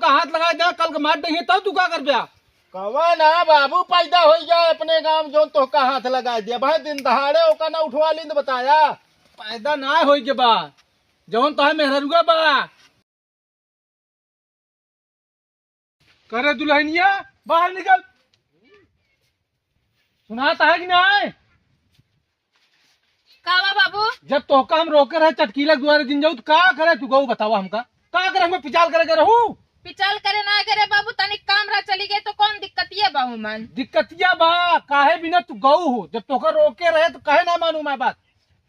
हमका हाथ लगा दे कल के मार देंगे तब तू क्या कर दिया। कवा ना बाबू पैदा हो जाए अपने गांव जो तो का हाथ लगा दिया भाई दिन दहाड़े ओका ना उठवा ली बताया पैदा ना हो के बाद जौन तो है मेहरुआ बा करे दुल्हनिया बाहर निकल। सुनाता है कि नहीं? कावा बाबू जब तोहका हम रोके रहे चटकीला द्वारे दिन जाऊ तो का करे तू गऊ बतावा हमका का करे हमें पिचाल करे रहूं पिचल करे ना करे बाबू तनिक काम रहा चली गई तो कौन दिक्कतिया बाबू मन दिक्कतिया बा काहे बिना तू गऊ हो जब तोहका रोके रहे तो कहे ना मानू मैं बात।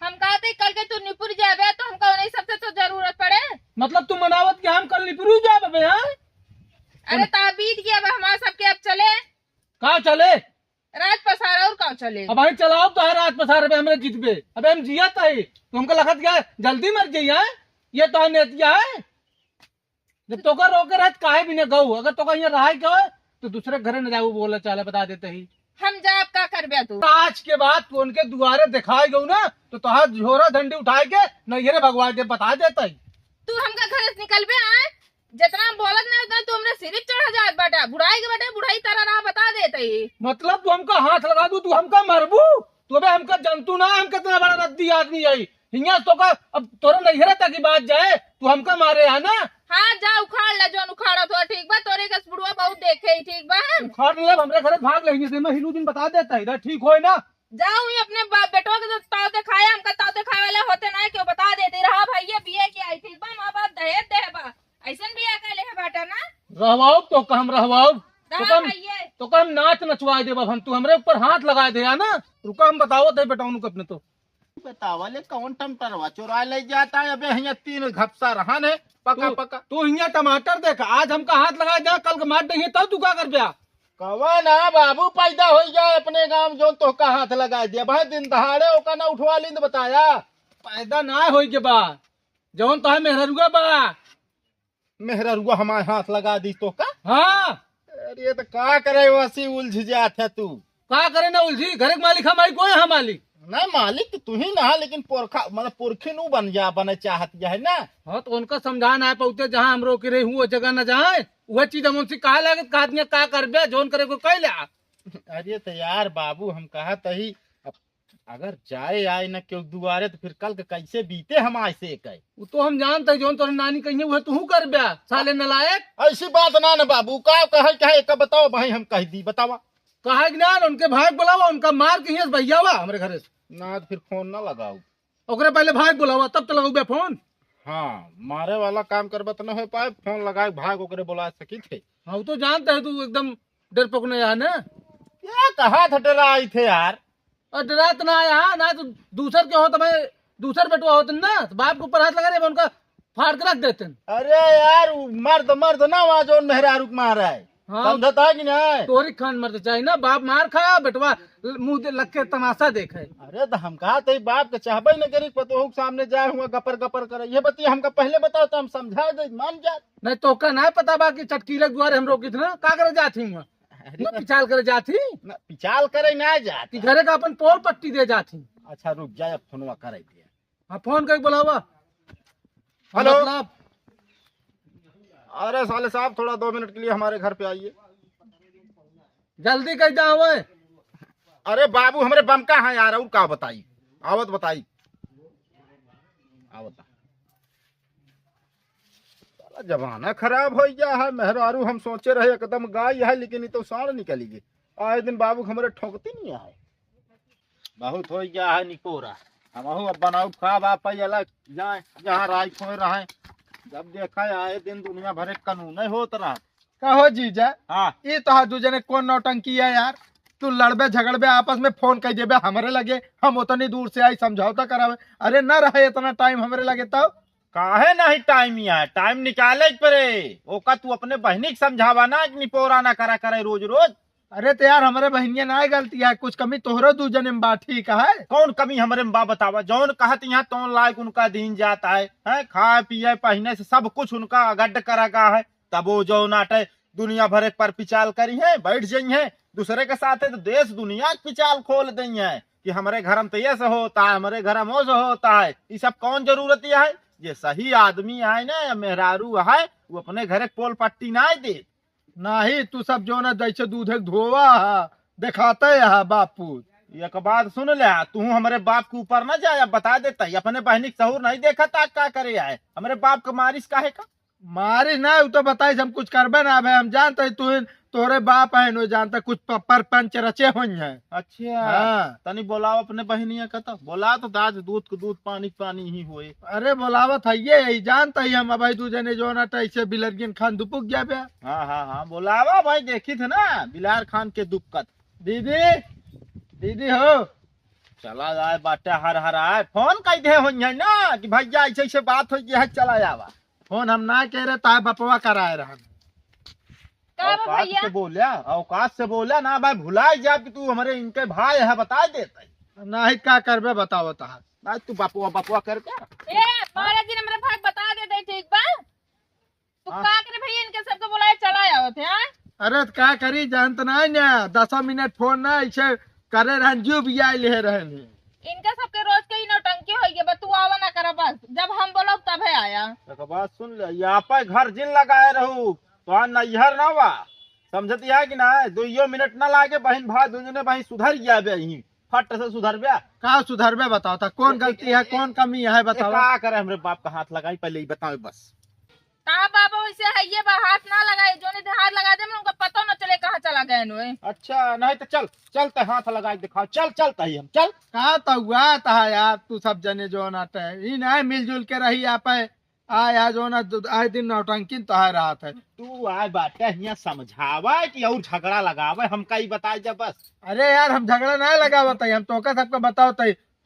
हम कहते कल के तू निपुर जाबे तो हमका नहीं सबसे तो जरूरत पड़े। मतलब तू मनावत के हम कल निपरू जा बे हां अरे ता बीत गया अब हमारा सबके अब चले का चले रात पसारा और का चले अब हम चलाओ तो है रात पसार पे हमरे जीतबे अब हम जिया है तो हमका लगत गया जल्दी मर जाइए ये तो नेतिया है जब तोका रोके रहे काहे बिना गऊ अगर तोका यहाँ रहा क्यों तो दूसरे घर न जाऊ बोला चाले बता देते ही हम जाब का करबे तू आज के बाद तू उनके दुआरे दिखाए गऊ ना तो तुहार झोरा डंडी उठाए के नैहरे भगवा दे बता देता ही तू हमका घर से निकलबे आए जितना बोलत नहीं उतना तू हमरे सिर चढ़ा जात बाटा बुढ़ाई के बेटे बुढ़ाई तरह राह बता देते ही मतलब तू हमका हाथ लगा दू तू हमका मरबू तू बे हमका जंतु ना हम कितना बड़ा रद्दी आदमी आई हिया तो का अब तोरा नैहरे तक की बात जाए तू हमका मारे है ना। हाँ जा उखाड़ ले जो उखाड़ा तो ठीक बा तोरे के बुढ़वा बहुत देखे ही ठीक बा उखाड़ ले हमरे घर भाग लेंगे से मैं हिलू दिन बता देता इधर ठीक होए ना जाऊं ही अपने बेटवा के तावते खाए हमका तावते खाए वाले होते ना क्यों बता देते रहा भैया बिये की आई ठीक बा माँ बाप दहेज दे बा ऐसन बिया का ले बाटा ना रहवाओ तो हम रहवाओ रहा भैया तो कम नाच नचवा दे हम तू हमरे ऊपर हाथ लगा दे ना रुका हम बताओ दे बेटा उनको अपने तो बतावले कौन टमटरवा चुरा ले जाता है अबे यहाँ 3 घपसा रहन है पका पका तू यहाँ टमाटर देख आज हमका हाथ लगा दे कल के मार देंगे तब तू क्या कर दिया। कवा ना बाबू पैदा हो जाए अपने गांव जो तो का हाथ लगा दिया भाई दिन दहाड़े ओका ना उठवा ली बताया पैदा ना हो के बाद जौन तो है मेहरुआ बा मेहरुआ हमारे हाथ लगा दी तो का हाँ अरे तो का करे वैसी उलझ जात है तू का करे ना उलझी घर के मालिक हमारी कोई है मालिक नहीं मालिक तू ही ना लेकिन पुरखा मतलब पुरखी नु बन जा बने चाहत है ना। हाँ तो उनका समझाना है पौते जहाँ हम रोके रहे वो जगह न जाए वह चीज हम उनसे कहा लगे कहा दिया का कर बे जोन करे को कह लिया। अरे तो यार बाबू हम कहा तही अगर जाए आए न क्यों दुआरे तो फिर कल के कैसे बीते हम ऐसे कहे वो तो हम जानते हैं जोन तोर नानी कही वह तू कर बे साले नलायक ऐसी बात ना न बाबू का कहे का बताओ भाई हम कह दी बतावा कहा ना उनके भाई बुलावा उनका मार कहीं भैया हुआ हमारे घर से ना तो फिर फोन ना लगाओ ओकरे पहले भाई बुलावा तब तो लगाऊ फोन। हाँ मारे वाला काम करबा तो न हो पाए फोन लगाए भाग ओकरे बुला सकी थे। हाँ तो जानते है तू एकदम डर पकने यहाँ ना क्या कहा था डरा आई थे यार और डरात ना यहाँ ना तो दूसर के हो तो मैं दूसर बेटवा होते ना तो बाप के ऊपर हाथ लगा रहे उनका फाड़ के रख देते। अरे यार मर्द ना वहाँ जो मेहरारू मार रहा है हाँ समझता है कि नहीं तोरी खान मरते चाहिए ना बाप मार खाया बेटवा मुंह लग के तमाशा देखे। अरे तो हम कहा तो बाप के चाहबे न करी पतोहू के सामने जाए हुआ गपर गपर करे ये बतिया हमका पहले बताओ तो हम समझा दे मान जा नहीं तो का ना पता बाकी चटकीले द्वारे हम रोकी थे ना का करे जाती हूँ पिचाल करे जाती पिचाल करे ना जाती घरे का अपन पोल पट्टी दे जाती। अच्छा रुक जाए अब फोनवा करे दिया। हाँ फोन करके बुलावा। हेलो मतलब अरे साले साहब थोड़ा 2 मिनट के लिए हमारे घर पे आइए जल्दी कर जाओ। अरे बाबू हमारे बम का है यार और का बताई आवत बताई आवत जमाना खराब हो गया है मेहरारू हम सोचे रहे एकदम गाय है लेकिन ये तो साढ़ निकली गई आए दिन बाबू हमारे ठोकती नहीं है बहुत हो गया है निकोरा हम अब बनाऊ खा बाप अलग जाए जहाँ राय खोए रहे जब देखा आए दिन दुनिया भरे कानून होत रहा कहो जीजा हाँ ये तो दूजे ने कौन नौटंकी है यार तू लड़बे झगड़बे आपस में फोन कर देबे हमारे लगे हम उतनी दूर से आई समझौता करावे अरे न रहे इतना टाइम हमारे लगे तब काहे नहीं टाइम यार टाइम निकाले परे ओका तू अपने बहनी के समझावा ना निपोरा ना करा करे रोज रोज। अरे तो यार हमारे बहनिया ना गलती है कुछ कमी तोहरो दूजन में बात ठीक है कौन कमी हमारे में बा बतावा जौन कहत यहाँ तौन लायक उनका दिन जाता है खाए पिए पहने से सब कुछ उनका गड्ढ करा का है तब वो जो नाटे दुनिया भर पर पिचाल करी है बैठ जाई है दूसरे के साथ है तो देश दुनिया पिचाल खोल दी है कि हमारे घर में तो ये से होता है हमारे घर में वो से होता है ये सब कौन जरूरत है ये सही आदमी आए ना या मेहरारू है वो अपने घरे पोल पट्टी ना दे। नहीं तू सब जो ना जैसे दूध धोवा है दिखाते है बापू। एक बात सुन ले, तू हमारे बाप के ऊपर ना जाए, अब बता देता ही अपने बहनी के सहूर नहीं देखा था क्या करे आए हमारे बाप का मारिश काहे का। मारी ना उ तो बताई हम कुछ करबे ना भाई हम जानते तू तोरे बाप है नो जानता कुछ पंच रचे हो है। अच्छा हाँ। तनी बोलाओ अपने बहनिया का तो बोला तो दाद दूध को दूध पानी पानी ही होए। अरे बोलावत है ये जानता ही हम भाई तू जने जो ना ऐसे बिलरगिन खान दुपुक गया बे। हाँ हाँ हाँ बोलावा भाई, देखी थे ना बिलार खान के दुक्कत। दीदी दीदी हो चला जाए बाटे हर हर आए फोन कह दे हो ना कि भैया ऐसे ऐसे बात हो गया है चला जावा। फोन हम ना कह रहे ता बपवा कराए रहा। का बा औकात भैया से बोला, औकात से बोला ना भाई, भुलाई जा कि तू हमारे इनके भाई है बता देता है। नहीं क्या करबे बताओ ता ना तू बपुआ बपुआ कर क्या। ए महाराज जी ने मेरा भाग बता देते ठीक बा। तू हाँ। का करे भैया इनके सबको बुलाए चला आओ थे हां। अरे तो क्या करी जानत नहीं ना 10 मिनट फोन ना ऐसे करे रहन जो भी आई ले रहन। इनका सबके रोज के ही नौटंकी होई है, बस तू आवा ना करा बस, जब हम बोलो तब है आया। एक बात सुन ले, यहाँ पे घर जिन लगाए रहू तो नैहर ना हुआ समझती है कि ना 2 मिनट ना लागे बहन भाई दोनों भाई सुधर गया बे यहीं फट से सुधर गया। का सुधरबे बताओ ता कौन गलती है कौन कमी है बताओ। क्या करे हमरे बाप का हाथ लगाई पहले ही बताओ बस। कहा बाबा वैसे है ये बा हाथ ना लगाए, जो ने हाथ लगा दे उनका पता न चले कहाँ चला गए नो। अच्छा नहीं तो चल चलते हाथ लगाई दिखाओ, चल चलता ही हम चल। कहा तो हुआ था यार तू सब जने जो नाते इन है मिलजुल के रही आप आया जो ना आए दिन नौटंकी तो है रहा था। तू आए बाटे यहाँ समझावा कि और झगड़ा लगावे हम कई बताए जब बस। अरे यार हम झगड़ा नहीं लगावत हम तो सबको बताओ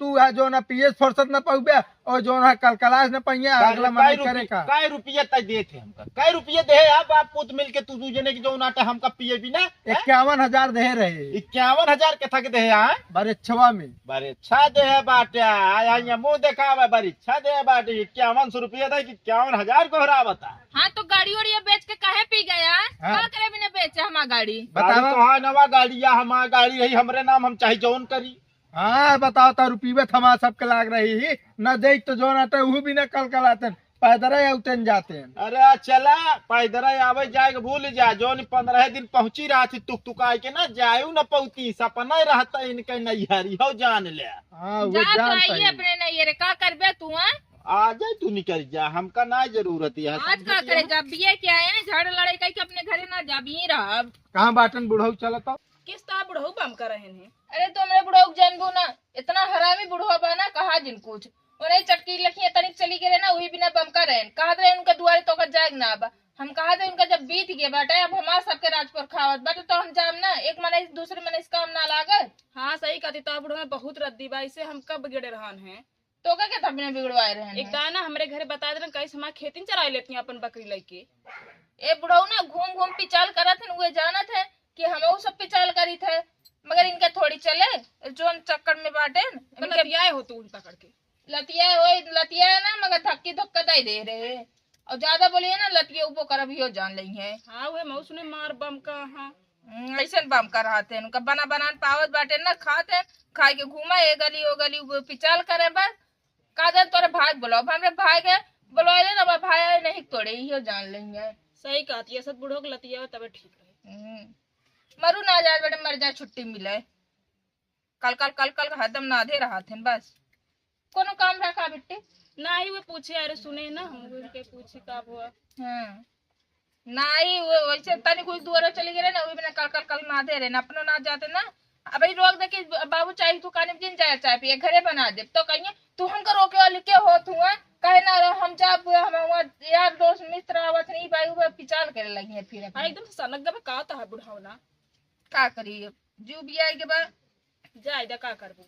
तू है जो ना पीएस फुर्सत न पाऊबे और जो ना कल क्लास न पहिया अगला मन करे का काय रुपये तय देते हमका, काय रुपये दे आप बाप पुत मिल के तू जने की जो नाटे हमका पिए भी ना 51,000 दे रहे 51,000 के थक दे है बड़े छवा में। बड़े अच्छा दे है बाटे आया यहाँ मुँह देखा बड़ी अच्छा दे है बाटे 5100 रुपये दे कि 51,000 को हरा बता। हाँ तो गाड़ी वाड़ी बेच के काहे पी गया? हाँ। का करे बिना बेचे हमारा गाड़ी? बताओ तो हाँ नवा गाड़ी या हमारा गाड़ी रही हमरे नाम हम चाहे जौन करी। हाँ बताओ तो रुपये थमा सबके लाग रही ही न देख तो जो नाटे वो भी न कल कलाते पैदल उतन जाते हैं। अरे चला पैदल आवे जाएगा भूल जा जो 15 दिन पहुंची रहा थी तुक तुका के ना जायू न पौती सपना रहता इनके नैहरी हो जान ले। हाँ वो जा तो जानता आइए ही। अपने नहीं रे का करबे तू? हाँ आ जाए तू निकल जा हमका ना जरूरत है। आज का करे जब बीए क्या है झड़ लड़ाई कहीं के अपने घरे ना जा भी रहा। कहाँ बाटन बुढ़ऊ चलता किस तरह बुढ़ऊ बम कर रहे हैं? अरे तुमने बुढ़ऊ जानबू ना इतना हरामी बुढ़वा बा ना कहा जिन कुछ उन्हें चटकी लखी तनिक चली गए ना वही बिना बम कर रहे कहा रहे उनका दुआरे तो जाएग ना अब हम कहा थे उनका जब बीत गया बाटे अब हमारे सबके राजपुर खावत बाटे तो हम जाम ना एक मने दूसरे मने इसका हम ना लागत। हाँ सही कहती तो बुढ़वा बहुत रद्दी बा इसे हम कब बिगड़े रहन हैं। तो क्या क्या बिना बिगड़वाए रहे एक दाना हमरे घरे बता देना कैसे हमारे खेती चरा लेती हैं अपन बकरी लेके। ए बुढ़ऊ ना घूम घूम पिचाल करत है वे जानत है कि हम सब पिचाल करी थे मगर इनके थोड़ी चले जो चक्कर में बाटे लतियाए हो तू उल्टा करके लतिया ना मगर धक्की धक्का दे दे रहे और ज्यादा बोलिए ना लतिया ऊपर कर भी हो जान ली है। हाँ वह मऊ सुने मार बम का। हाँ ऐसे बम कर रहा उनका बना बनान पावत बाटे ना खाते खाए के घूमा ए गली ओ गली पिचाल करे बस कादर तोरे भाई बोलो हमरे भाई के बोलो ना भाई नहीं तोड़े ही जान लेंगे। सही कहती है सब बुढ़ो के लतिया तबे ठीक रहे। मरू ना जाए बेटे मर जाए छुट्टी मिले कल कल कल कल हदम ना दे रहा थे बस कोनो काम रखा बेटे ना ही वो पूछे अरे सुने ना हम उनके पूछे कब हुआ। हाँ नहीं वैसे तनी कुछ दूर चली गए ना वही बिना कल कल कल ना दे रहे ना अपनो ना जाते ना अब रोक दे कि बाबू चाहिए तू काने जिन जाए चाय पिए घरे बना दे तो कहिए तू हमको रोके वाले के हो तू कहे ना हम जा हम यार दोस्त मित्र आवत नहीं भाई वो पिचाल करे लगी है फिर हाँ एकदम सनक गए का है बुढ़ाओ ना का करिए जो भी आए के बाद जाए का करबू।